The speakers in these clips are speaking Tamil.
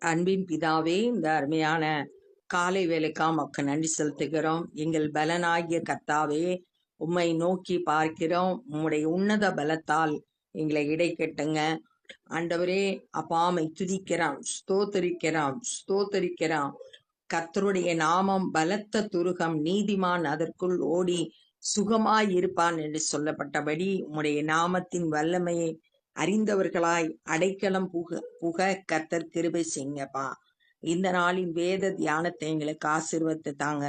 அன்பின் பிதாவே, இந்த அருமையான காலை வேலைக்காக உமக்கு நன்றி செலுத்துகிறோம். எங்கள் பலனாகிய கர்த்தாவே, உம்மை நோக்கி பார்க்கிறோம். உம்முடைய உன்னத பலத்தால் எங்களை இடைக்கட்டுங்க. ஆண்டவரே, அப்பாமை துதிக்கிறோம், ஸ்தோத்தரிக்கிறோம், ஸ்தோத்தரிக்கிறோம். கர்த்தருடைய நாமம் பலத்த துருகம், நீதிமான் அதற்குள் ஓடி சுகமாய் இருப்பான் என்று சொல்லப்பட்டபடி உம்முடைய நாமத்தின் வல்லமையை அறிந்தவர்களாய் அடைக்கலம் புக கர்த்தர் கிருபை செய்யுங்கப்பா. இந்த நாளின் வேத தியானத்தை எங்களுக்கு ஆசீர்வதித்து தாங்க.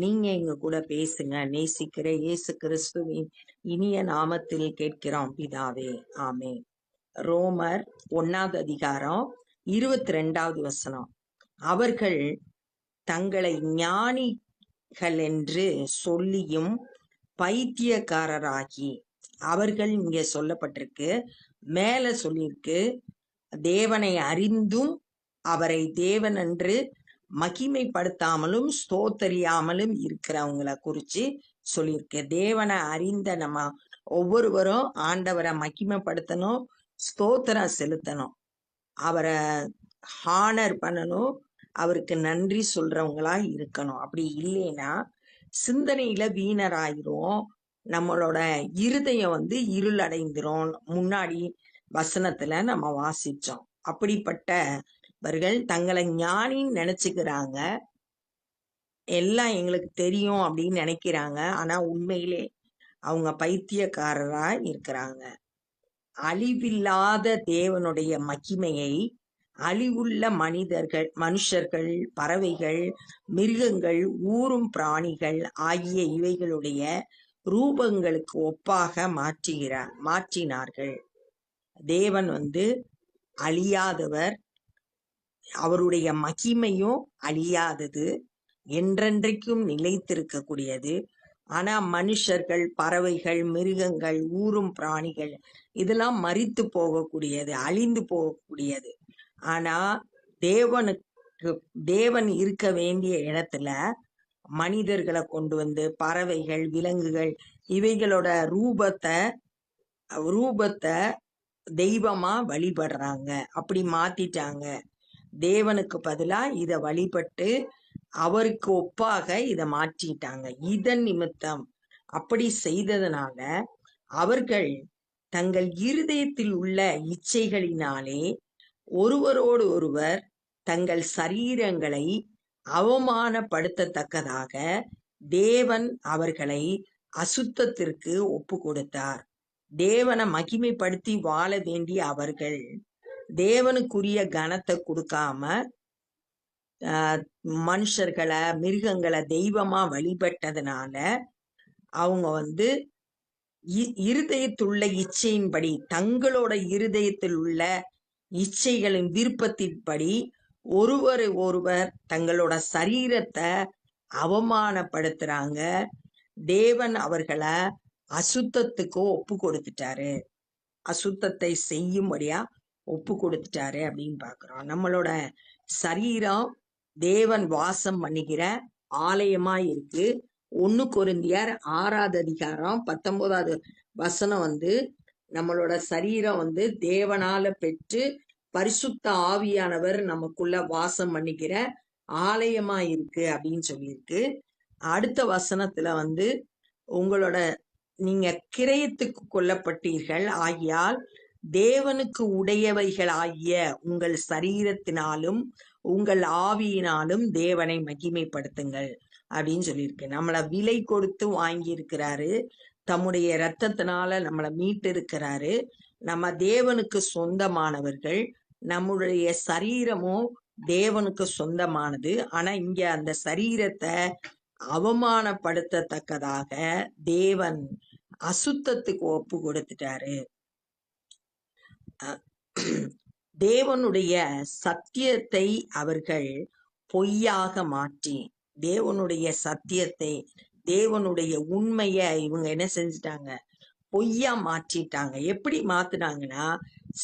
நீங்க எங்க கூட பேசுங்க. நேசிக்கிற இயேசு கிறிஸ்துவின் இனிய நாமத்தில் கேட்கிறோம் பிதாவே, ஆமென். ரோமர் 1 அதிகாரம் 22 வசனம். அவர்கள் தங்களை ஞானிகள் என்று சொல்லியும் பைத்தியக்காரராகி, அவர்கள் இங்க சொல்லப்பட்டிருக்கு, மேல சொல்லியிருக்கு தேவனை அறிந்தும் அவரை தேவன் என்று மகிமைப்படுத்தாமலும் ஸ்தோத்தரியாமலும் இருக்கிறவங்களை குறிச்சு சொல்லியிருக்கு. தேவனை அறிந்த நம்ம ஒவ்வொருவரும் ஆண்டவரை மகிமைப்படுத்தணும், ஸ்தோத்திரம் செலுத்தணும், அவரை ஹானர் பண்ணணும், அவருக்கு நன்றி சொல்றவங்களா இருக்கணும். அப்படி இல்லைன்னா சிந்தனையில வீணராயிரும், நம்மளோட இருதயம் இருளடைந்துரும். முன்னாடி வசனத்துல நம்ம வாசிச்சோம். அப்படிப்பட்டவர்கள் தங்களை ஞானின்னு நினைச்சுக்கிறாங்க, எல்லாம் எங்களுக்கு தெரியும் அப்படின்னு நினைக்கிறாங்க. ஆனா உண்மையிலே அவங்க பைத்தியக்காரரா இருக்கிறாங்க. அழிவில்லாத தேவனுடைய மகிமையை அழிவுள்ள மனுஷர்கள், பறவைகள், மிருகங்கள், ஊரும் பிராணிகள் ஆகிய இவைகளுடைய ரூபங்களுக்கு ஒப்பாக மாற்றினார்கள். தேவன் அழியாதவர், அவருடைய மகிமையும் அழியாதது, என்றென்றைக்கும் நிலைத்திருக்கக்கூடியது. ஆனா மனுஷர்கள், பறவைகள், மிருகங்கள், ஊரும் பிராணிகள் இதெல்லாம் மரித்து போகக்கூடியது, அழிந்து போகக்கூடியது. ஆனா தேவன் இருக்க வேண்டிய இடத்துல மனிதர்களை கொண்டு பறவைகள், விலங்குகள் இவைகளோட ரூபத்தை தெய்வமா வழிபடுறாங்க. அப்படி மாத்திட்டாங்க. தேவனுக்கு பதிலா இத வழிபட்டு அவருக்கு ஒப்பாக இத மாற்றிட்டாங்க. இதன் நிமித்தம் அப்படி செய்ததனால அவர்கள் தங்கள் இருதயத்தில் உள்ள இச்சைகளினாலே ஒருவரோடு ஒருவர் தங்கள் சரீரங்களை அவமானப்படுத்தத்தக்கதாக தேவன் அவர்களை அசுத்தத்திற்கு ஒப்பு கொடுத்தார். தேவனை மகிமைப்படுத்தி வாழ வேண்டிய அவர்கள் தேவனுக்குரிய கனத்தை கொடுக்காம மனுஷர்களை, மிருகங்களை தெய்வமா வழிபட்டதுனால அவங்க இருதயத்துள்ள இச்சையின்படி, தங்களோட இருதயத்தில் உள்ள இச்சைகளின் விருப்பத்தின்படி ஒருவர் தங்களோட சரீரத்தை அவமானப்படுத்துறாங்க. தேவன் அவர்களை அசுத்தத்துக்கு ஒப்பு கொடுத்துட்டாரு, அசுத்தத்தை செய்யும்படியா ஒப்பு கொடுத்துட்டாரு அப்படின்னு பாக்குறோம். நம்மளோட சரீரம் தேவன் வாசம் பண்ணுகிற ஆலயமா இருக்கு. 1 கொரிந்தியர் 6 அதிகாரம் 19 வசனம் நம்மளோட சரீரம் தேவனால பெற்று பரிசுத்த ஆவியானவர் நமக்குள்ள வாசம் பண்ணிக்கிற ஆலயமா இருக்கு அப்படின்னு சொல்லியிருக்கு. அடுத்த வசனத்துல உங்களோட நீங்க கிரயத்துக்கு கொல்லப்பட்டீர்கள் ஆகியால் தேவனுக்கு உடையவைகள் ஆகிய உங்கள் சரீரத்தினாலும் உங்கள் ஆவியினாலும் தேவனை மகிமைப்படுத்துங்கள் அப்படின்னு சொல்லியிருக்கு. நம்மளை விலை கொடுத்து வாங்கி இருக்கிறாரு, தம்முடைய இரத்தத்தினால நம்மளை மீட்டு இருக்கிறாரு. நம்ம தேவனுக்கு சொந்தமானவர்கள். நம்முடைய சரீரமும் தேவனுக்கு சொந்தமானது. ஆனா இங்க அந்த சரீரத்தை அவமானப்படுத்தத்தக்கதாக தேவன் அசுத்தத்துக்கு ஒப்பு கொடுத்துட்டாரு. தேவனுடைய சத்தியத்தை அவர்கள் பொய்யாக மாற்றி, தேவனுடைய சத்தியத்தை, தேவனுடைய உண்மைய இவங்க என்ன செஞ்சிட்டாங்க? பொய்யா மாற்றிட்டாங்க. எப்படி மாத்தினாங்கன்னா,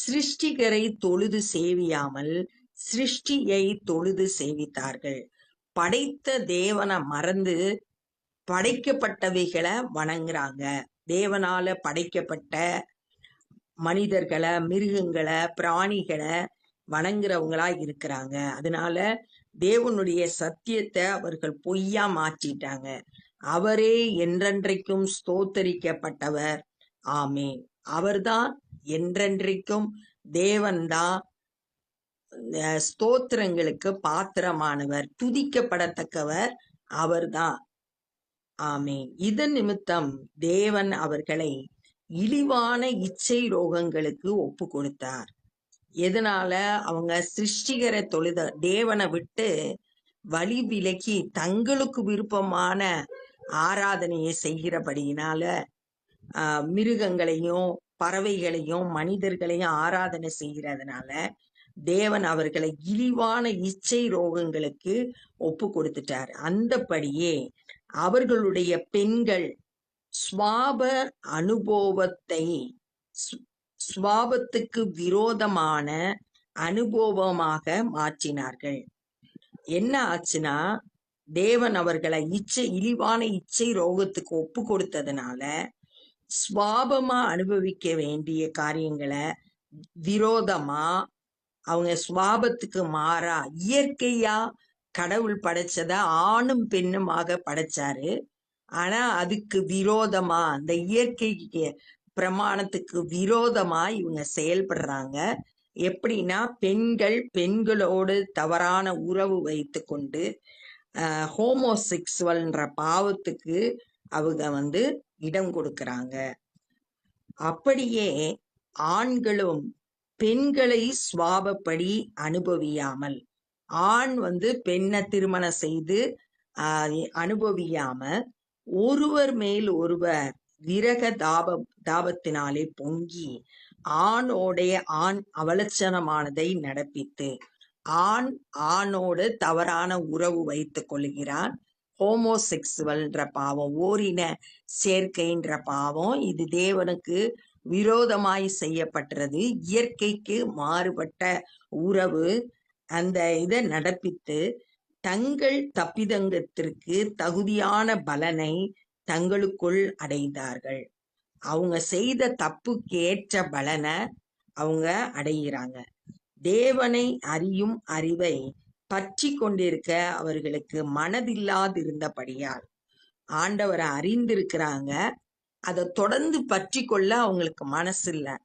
சிருஷ்டிகரை தொழுது சேவியாமல் சிருஷ்டியை தொழுது சேவித்தார்கள். படைத்த தேவனை மறந்து படைக்கப்பட்டவைகளை வணங்குறாங்க. தேவனால படைக்கப்பட்ட மனிதர்களை, மிருகங்களை, பிராணிகளை வணங்குறவங்களா இருக்கிறாங்க. அதனால தேவனுடைய சத்தியத்தை அவர்கள் பொய்யா மாற்றிட்டாங்க. அவரே என்றென்றைக்கும் ஸ்தோத்தரிக்கப்பட்டவர். ஆமென். அவர்தான் என்றென்றைக்கும் தேவன்தான் ஸ்தோத்திரங்களுக்கு பாத்திரமானவர், துதிக்கப்படத்தக்கவர் அவர்தான். ஆமென். இதன் நிமித்தம் தேவன் அவர்களை இழிவான இச்சை ரோகங்களுக்கு ஒப்பு கொடுத்தார். எதனால? அவங்க சிருஷ்டிகர தொழுத தேவனை விட்டு வழி விலக்கி தங்களுக்கு விருப்பமான ஆராதனையை செய்கிறபடியினால மிருகங்களையும் பறவைகளையும் மனிதர்களையும் ஆராதனை செய்கிறதுனால தேவன் அவர்களை இழிவான இச்சை ரோகங்களுக்கு ஒப்பு கொடுத்துட்டார். அந்தபடியே அவர்களுடைய பெண்கள் சுவாப அனுபவத்தை சுவாபத்துக்கு விரோதமான அனுபவமாக மாற்றினார்கள். என்ன ஆச்சுன்னா, தேவன் அவர்களை இழிவான இச்சை ரோகத்துக்கு ஒப்பு கொடுத்ததுனால சுவாபமா அனுபவிக்க வேண்டிய காரியங்களை விரோதமா அவங்க சுவாபத்துக்கு மாறா இயற்கையா கடவுள் படைச்சத ஆணும் பெண்ணுமாக படைச்சாரு. ஆனா அதுக்கு விரோதமா, அந்த இயற்கைக்கு பிரமாணத்துக்கு விரோதமா இவங்க செயல்படுறாங்க. எப்படின்னா, பெண்களோடு தவறான உறவு வைத்து கொண்டு ஹோமோசெக்சுவல்ன்ற பாவத்துக்கு அவங்க இடம் கொடுக்கறாங்க. அப்படியே ஆண்களும் பெண்களை சுவாபப்படி அனுபவியாமல், ஆண் பெண்ணை திருமணம் செய்து அனுபவியாம ஒருவர் மேல் ஒருவர் விரக தாபத்தினாலே பொங்கி ஆணோடைய ஆண் அவலட்சணமானதை நடப்பித்து ஆணோடு தவறான உறவு வைத்துக் கொள்கிறான். ஹோமோசெக்சுவல்ன்ற பாவம், ஓரின சேர்க்கைன்ற பாவம், இது தேவனுக்கு விரோதமாய் செய்யப்பட்டது. இயற்கைக்கு மாறுபட்ட உறவு. அந்த இதை நடப்பித்து தங்கள் தப்பிதங்கத்திற்கு தகுதியான பலனை தங்களுக்குள் அடைந்தார்கள். அவங்க செய்த தப்புக்கு ஏற்ற பலனை அவங்க அடைகிறாங்க. தேவனை அறியும் அறிவை பற்றி கொண்டிருக்க அவர்களுக்கு மனதில்லாதிருந்தபடியால், ஆண்டவரை அறிந்திருக்கிறாங்க, அதை தொடர்ந்து பற்றி கொள்ள அவங்களுக்கு மனசு இல்லை.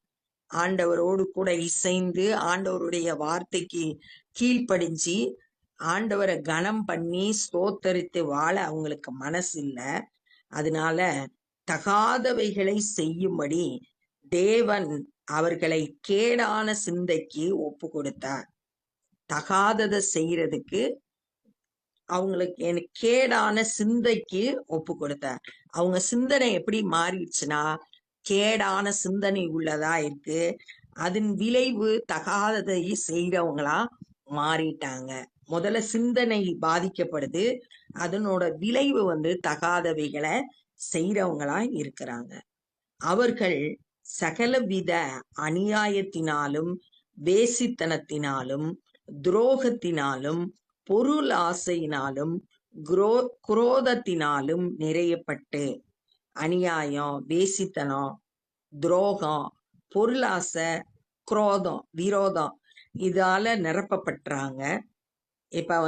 ஆண்டவரோடு கூட இசைந்து ஆண்டவருடைய வார்த்தைக்கு கீழ்ப்படிஞ்சு ஆண்டவரை கனம் பண்ணி ஸ்தோத்தரித்து வாழ அவங்களுக்கு மனசு இல்லை. அதனால தகாதவைகளை செய்யும்படி தேவன் அவர்களை கேடான சிந்தைக்கு ஒப்பு கொடுத்தார். தகாததை செய்யறதுக்கு அவங்களுக்கு கேடான சிந்தைக்கு ஒப்பு கொடுத்தார். அவங்க சிந்தனை எப்படி மாறிடுச்சுன்னா, கேடான சிந்தனை உள்ளதா இருக்கு. அதன் விளைவு தகாததை செய்யறவங்களா மாறிட்டாங்க. முதல்ல சிந்தனை பாதிக்கப்படுது, அதனோட விளைவு தகாதவைகளை செய்யறவங்களா இருக்கிறாங்க. அவர்கள் சகலவித அநியாயத்தினாலும் வேசித்தனத்தினாலும் துரோகத்தினாலும் பொருள் ஆசையினாலும் குரோதத்தினாலும் நிறையப்பட்டு, அநியாயம், வேசித்தனம், துரோகம், பொருளாசை, குரோதம், விரோதம் இதால நிரப்பப்பட்டாங்க. இப்ப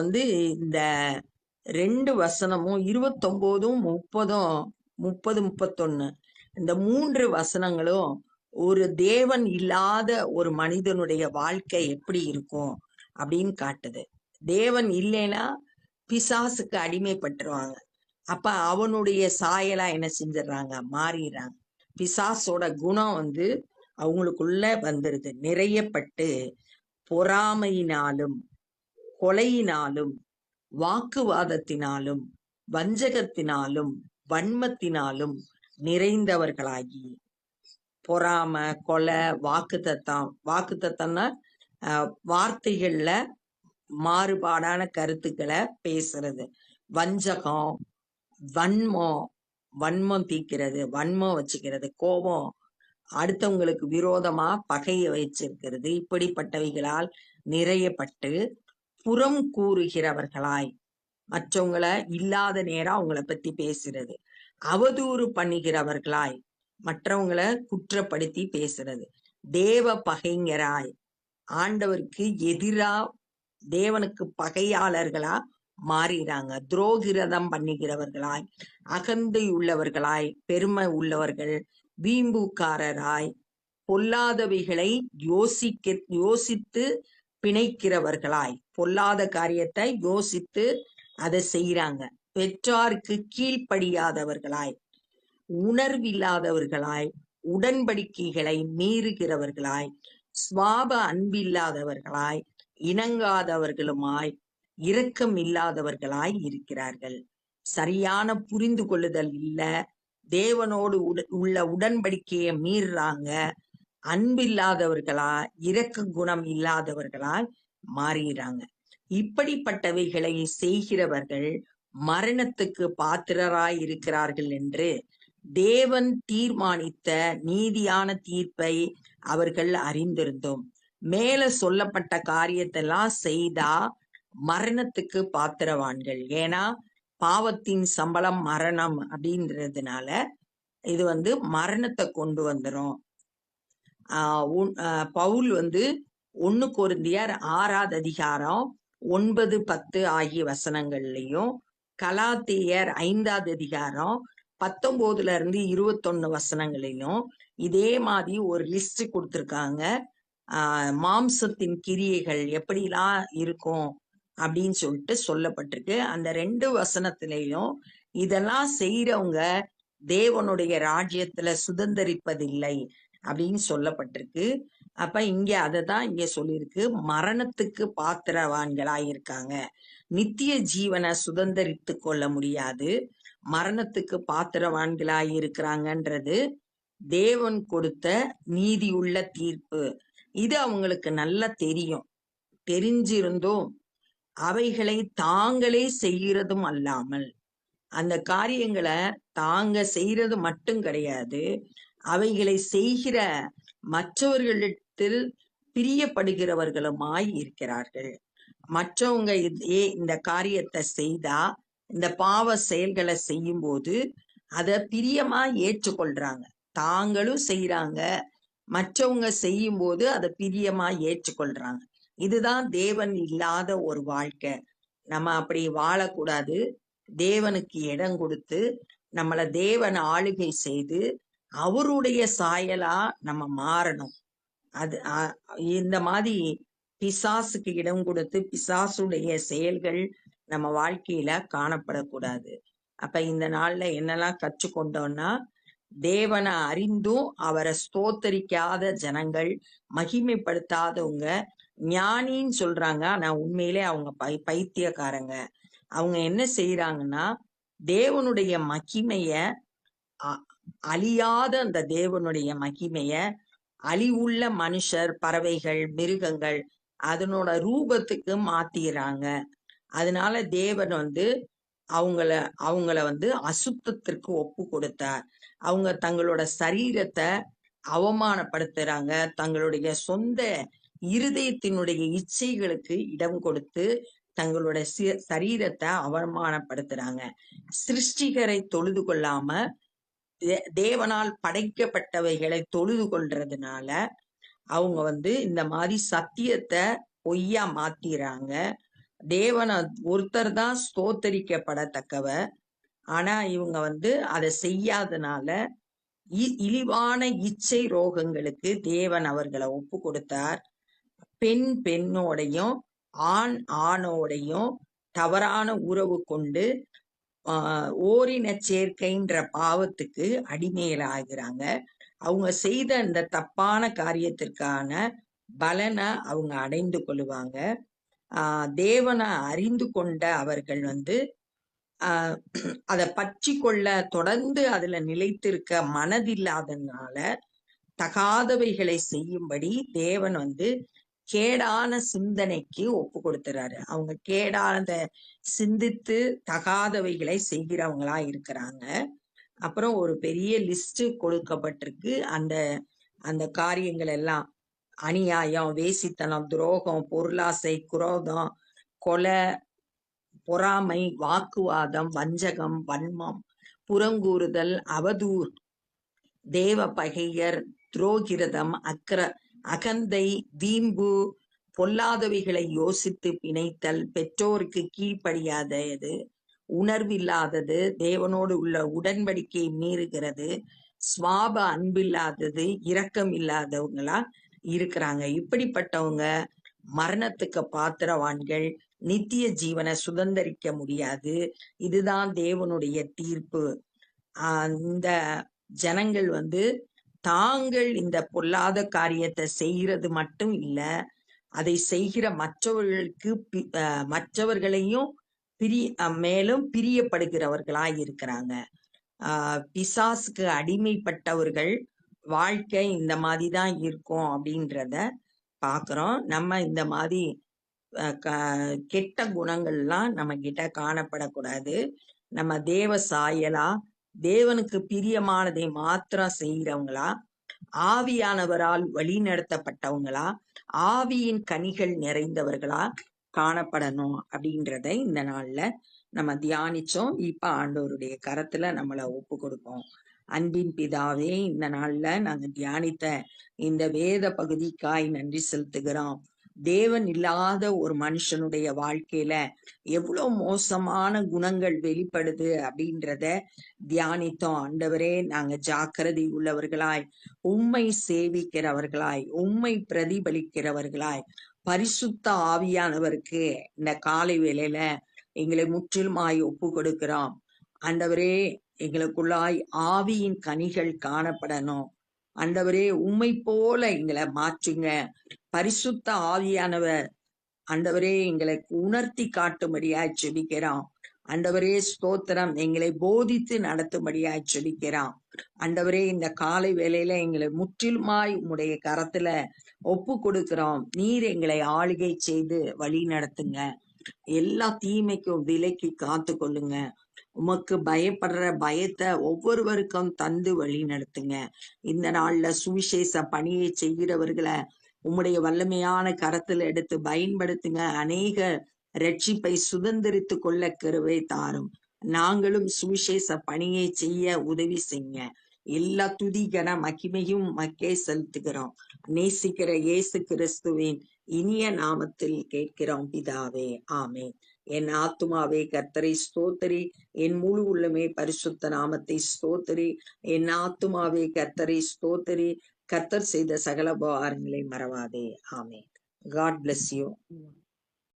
இந்த 2 வசனமும் 29, 30, 31 இந்த 3 வசனங்களும் ஒரு தேவன் இல்லாத ஒரு மனிதனுடைய வாழ்க்கை எப்படி இருக்கும் அப்படின்னு காட்டுது. தேவன் இல்லைன்னா பிசாசுக்கு அடிமைப்பட்டுருவாங்க. அப்ப அவனுடைய சாயலா என்ன செஞ்சிடறாங்க, மாறிடுறாங்க. பிசாசோட குணம் அவங்களுக்குள்ள வந்துருது. நிறையப்பட்டு பொறாமையினாலும் கொலையினாலும் வாக்குவாதத்தினாலும் வஞ்சகத்தினாலும் வன்மத்தினாலும் நிறைந்தவர்களாகி, பொறாமை, கொலை, வாக்குத்தத்தம்னா வார்த்தைகள்ல மாறுபாடான கருத்துக்களை பேசுறது, வஞ்சகம், வன்மம் தீக்கிறது, வன்மம் வச்சுக்கிறது, கோபம், அடுத்தவங்களுக்கு விரோதமா பகையை வச்சிருக்கிறது, இப்படிப்பட்டவைகளால் நிறையப்பட்டு புறம் கூறுகிறவர்களாய், மற்றவங்களை இல்லாத நேரம் அவங்கள பத்தி பேசுறது, அவதூறு பண்ணுகிறவர்களாய், மற்றவங்களை குற்றப்படுத்தி பேசுறது, தேவ பகைஞராய், ஆண்டவருக்கு எதிரா தேவனுக்கு பகையாளர்களா மாறிறாங்க. துரோகிரதம் பண்ணுகிறவர்களாய், அகந்தை உள்ளவர்களாய், பெருமை உள்ளவர்கள், வீம்புக்காரராய், பொல்லாதவைகளை யோசித்து பிணைக்கிறவர்களாய், பொல்லாத காரியத்தை யோசித்து அதை செய்யறாங்க. பெற்றாருக்கு கீழ்ப்படியாதவர்களாய், உணர்வில்லாதவர்களாய், உடன்படிக்கைகளை மீறுகிறவர்களாய், சுவாப அன்பில்லாதவர்களாய், இணங்காதவர்களுமாய், இரக்கம் இல்லாதவர்களாய் இருக்கிறார்கள். சரியான புரிந்து கொள்ளுதல் இல்ல, தேவனோடு உள்ள உடன்படிக்கையை மீறுறாங்க, அன்பில்லாதவர்களா, இரக்க குணம் இல்லாதவர்களாய் மாறுகிறாங்க. இப்படிப்பட்டவைகளை செய்கிறவர்கள் மரணத்துக்கு பாத்திரராய் இருக்கிறார்கள் என்று தேவன் தீர்மானித்த நீதியான தீர்ப்பை அவர்கள் அறிந்திருந்தோம். மேல சொல்லப்பட்ட காரியத்தெல்லாம் செய்தா மரணத்துக்கு பாத்திரவான்கள். ஏன்னா பாவத்தின் சம்பளம் மரணம் அப்படின்றதுனால இது மரணத்தை கொண்டு வந்துரும். பவுல் 1 கொரிந்தியர் 6ஆவது அதிகாரம் 9, 10 ஆகிய வசனங்கள்லையும், கலாத்தியர் 5ஆவது அதிகாரம் 19 இருந்து 21 வசனங்களிலும் இதே மாதிரி ஒரு லிஸ்ட் கொடுத்திருக்காங்க. மாம்சத்தின் கிரியைகள் எப்படிலாம் இருக்கும் அப்படின்னு சொல்லிட்டு சொல்லப்பட்டிருக்கு. அந்த 2 வசனத்திலையும் இதெல்லாம் செய்யறவங்க தேவனுடைய ராஜ்யத்துல சுதந்தரிப்பதில்லை அப்படின்னு சொல்லப்பட்டிருக்கு. அப்ப இங்க அததான் இங்க சொல்லியிருக்கு, மரணத்துக்கு பாத்திரவான்களாயிருக்காங்க. நித்திய ஜீவனை சுதந்தரித்து கொள்ள முடியாது, மரணத்துக்கு பாத்திரவான்களாயிருக்கிறாங்கன்றது தேவன் கொடுத்த நீதியுள்ள தீர்ப்பு. இது அவங்களுக்கு நல்லா தெரியும். தெரிஞ்சிருந்தும் அவைகளை தாங்களே செய்கிறதும் அல்லாமல், அந்த காரியங்களை தாங்க செய்யறது மட்டும் கிடையாது, அவைகளை செய்கிற மற்றவர்களிடத்தில் பிரியப்படுகிறவர்களுமாய் இருக்கிறார்கள். மற்றவங்க இந்த காரியத்தை செய்தா, இந்த பாவ செயல்களை செய்யும் போது அதை பிரியமா ஏற்றுக்கொள்றாங்க. தாங்களும் செய்யறாங்க, மற்றவங்க செய்யும் போது அதை பிரியமா ஏற்றுக்கொள்றாங்க. இதுதான் தேவன் இல்லாத ஒரு வாழ்க்கை. நம்ம அப்படி வாழக்கூடாது. தேவனுக்கு இடம் கொடுத்து நம்மளை தேவன் ஆளுகை செய்து அவருடைய சாயலா நம்ம மாறணும். அது இந்த மாதிரி பிசாசுக்கு இடம் கொடுத்து பிசாசுடைய செயல்கள் நம்ம வாழ்க்கையில காணப்படக்கூடாது. அப்ப இந்த நாள்ல என்னெல்லாம் கற்றுக்கொண்டோம்னா, தேவனை அறிந்தும் அவரை ஸ்தோத்தரிக்காத ஜனங்கள், மகிமைப்படுத்தாதவங்க ஞானின்னு சொல்றாங்க, ஆனா உண்மையிலே அவங்க பைத்தியக்காரங்க. அவங்க என்ன செய்யறாங்கன்னா, தேவனுடைய மகிமைய, அழியாத அந்த தேவனுடைய மகிமைய அழிவுள்ள மனுஷர், பறவைகள், மிருகங்கள் அதனோட ரூபத்துக்கு மாத்திடுறாங்க. அதனால தேவன் அவங்கள அசுத்தத்திற்கு ஒப்பு கொடுத்தார். அவங்க தங்களோட சரீரத்தை அவமானப்படுத்துறாங்க, தங்களுடைய சொந்த இருதயத்தினுடைய இச்சைகளுக்கு இடம் கொடுத்து தங்களோட சரீரத்தை அவமானப்படுத்துறாங்க. சிருஷ்டிகரை தொழுது கொள்ளாம தேவனால் படைக்கப்பட்டவைகளை தொழுது கொள்றதுனால அவங்க இந்த மாதிரி சத்தியத்தை பொய்யா மாத்திராங்க. தேவனை ஒருத்தர் தான் ஸ்தோத்தரிக்கப்படத்தக்கவ. ஆனா இவங்க அதை செய்யாதனால இழிவான இச்சை ரோகங்களுக்கு தேவன் அவர்களை ஒப்பு கொடுத்தார். பெண் பெண்ணோடையும் ஆண் ஆணோடையும் தவறான உறவு கொண்டு ஓரின சேர்க்கைன்ற பாவத்துக்கு அடிமையிலாகிறாங்க. அவங்க செய்த இந்த தப்பான காரியத்திற்கான பலனை அவங்க அடைந்து கொள்ளுவாங்க. தேவனை அறிந்து கொண்ட அவர்கள் அதை பற்றி கொள்ள தொடர்ந்து அதுல நிலைத்திருக்க மனதில்லாதனால தகாதவைகளை செய்யும்படி தேவன் கேடான சிந்தனைக்கு ஒப்பு கொடுத்துறாரு. அவங்க கேடானத சிந்தித்து தகாதவைகளை செய்கிறவங்களா இருக்கிறாங்க. அப்புறம் ஒரு பெரிய லிஸ்ட் கொடுக்கப்பட்டிருக்கு. அந்த காரியங்கள் எல்லாம் அநியாயம், வேசித்தனம், துரோகம், பொருளாசை, குரோதம், கொலை, பொறாமை, வாக்குவாதம், வஞ்சகம், வன்மம், புறங்கூறுதல், அவதூறு, தேவ பகையர், துரோகிரதம், அகந்தை, வீம்பு, பொல்லாதவைகளை யோசித்து பிணைத்தல், பெற்றோருக்கு கீழ்ப்படியாதது, உணர்வில்லாதது, தேவனோடு உள்ள உடன்படிக்கையை மீறுகிறது, சுவாப அன்பில்லாதது, இரக்கம் இல்லாதவங்களா இருக்கிறாங்க. இப்படிப்பட்டவங்க மரணத்துக்கு பாத்திரவான்கள், நித்திய ஜீவனை சுதந்தரிக்க முடியாது. இதுதான் தேவனுடைய தீர்ப்பு. இந்த ஜனங்கள் தாங்கள் இந்த பொல்லாத காரியத்தை செய்கிறது மட்டும் இல்ல, அதை செய்கிற மற்றவர்களையும் மேலும் பிரியப்படுகிறவர்களாய் இருக்கிறாங்க. பிசாசுக்கு அடிமைப்பட்டவர்கள் வாழ்க்கை இந்த மாதிரி தான் இருக்கும் அப்படின்றத பாக்குறோம். நம்ம இந்த மாதிரி கெட்ட குணங்கள்லாம் நம்ம கிட்ட காணப்படக்கூடாது. நம்ம தேவ சாயலா, தேவனுக்கு பிரியமானதை மாத்திரம் செய்கிறவங்களா, ஆவியானவரால் வழி நடத்தப்பட்டவங்களா, ஆவியின் கனிகள் நிறைந்தவர்களா காணப்படணும் அப்படின்றத இந்த நாள்ல நம்ம தியானிச்சோம். இப்ப ஆண்டவருடைய கரத்துல நம்மளை ஒப்பு கொடுப்போம். அன்பின் பிதாவே, இந்த நாள்ல நாங்க தியானித்த இந்த வேத பகுதிக்காய் நன்றி செலுத்துகிறோம். தேவன் இல்லாத ஒரு மனுஷனுடைய வாழ்க்கையில எவ்வளவு மோசமான குணங்கள் வெளிப்படுது அப்படின்றத தியானித்தோம். ஆண்டவரே, நாங்க ஜாக்கிரதை உள்ளவர்களாய், உம்மை சேவிக்கிறவர்களாய், உம்மை பிரதிபலிக்கிறவர்களாய், பரிசுத்த ஆவியானவருக்கு இந்த காலை வேளையில எங்களை முற்றிலுமாய் ஒப்பு கொடுக்கிறோம். ஆண்டவரே, எங்களுக்குள்ளாய் ஆவியின் கனிகள் காணப்படணும். ஆண்டவரே, உம்மை போல எங்களை மாற்றுங்க. பரிசுத்த ஆவியானவர் ஆண்டவரே எங்களுக்கு உணர்த்தி காட்டும்படியாய் செபிக்கிறோம். ஆண்டவரே ஸ்தோத்திரம், எங்களை போதித்து நடத்தும்படியாய் செபிக்கிறோம். ஆண்டவரே, இந்த காலை வேளையில எங்களை முற்றிலுமாய் உம்முடைய கரத்துல ஒப்பு கொடுக்கிறோம். நீர் எங்களை ஆளுகை செய்து வழி நடத்துங்க. எல்லா தீமைக்கும் விலக்கி காத்து கொள்ளுங்க. உமக்கு பயப்படுற பயத்தை ஒவ்வொருவருக்கும் தந்து வழி நடத்துங்க. இந்த நாள்ல சுவிசேஷ பணியை செய்கிறவர்களை உம்முடைய வல்லமையான கரத்துல எடுத்து பயன்படுத்துங்க. அநேக ரட்சிப்பை சுதந்திரித்து கொள்ள கிருபை தாரும். நாங்களும் சுவிசேஷ பணியை செய்ய உதவி செய்யுங்க. எல்லா துதி கன மகிமையும் மக்கே செலுத்துகிறோம். நேசிக்கிற இயேசு கிறிஸ்துவின் இனிய நாமத்தில் கேட்கிறோம் பிதாவே, ஆமென். என் ஆத்துமாவே கர்த்தரை ஸ்தோத்திரி, என் முழு உள்ளமே பரிசுத்த நாமத்தை ஸ்தோத்திரி. என் ஆத்துமாவே கர்த்தரை ஸ்தோத்திரி, கர்த்தர் செய்த சகல உபகாரங்களை மறவாதே. ஆமென். God bless you.